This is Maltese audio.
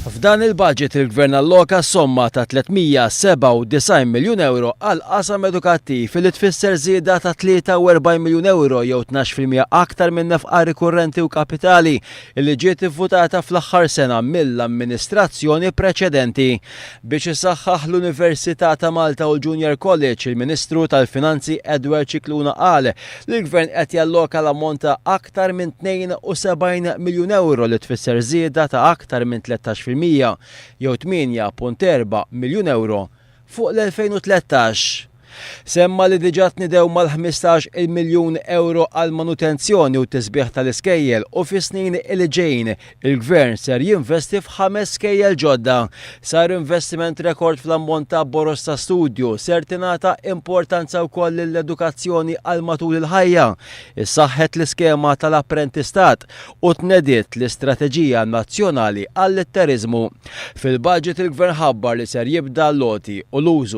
F'dan il-budget il-Gvern alloka somma ta' 397 miljun euro għal qasam edukattiv li tfisser żieda ta' 43 miljun euro jew 12% aktar minn nefqa rikurrenti u kapitali li ġiet ivvutata fl-aħħar sena mill-amministrazzjoni preċedenti. Biex isaħħaħ l-Università ta' Malta u l-Junior College, il-Ministru tal-Finanzi Edward Cicluna qal li l-Gvern qed jalloka l-ammont ta' aktar minn 72 miljun euro li tfisser żieda ta' aktar minn 13% jew 8.4 miljun euro fuq l-2013. Semma li diġà tnidew mal-15 miljun euro għal manutenzjoni u tisbieħ tal-iskejjel u fis-snin li ġejjin il-Gvern ser jinvesti f'5 skejjel ġodda. Sar investiment rekord fl-ammont ta' boros ta' studju, ser tingħata importanza wkoll lill-edukazzjoni għal matul il-ħajja. Issaħħet l-iskema tal-apprentistat u tnediet l-Istrateġija Nazzjonali għall-Litterizmu. Fil-budget il-Gvern ħabbar li ser jibda l-loti u l-użu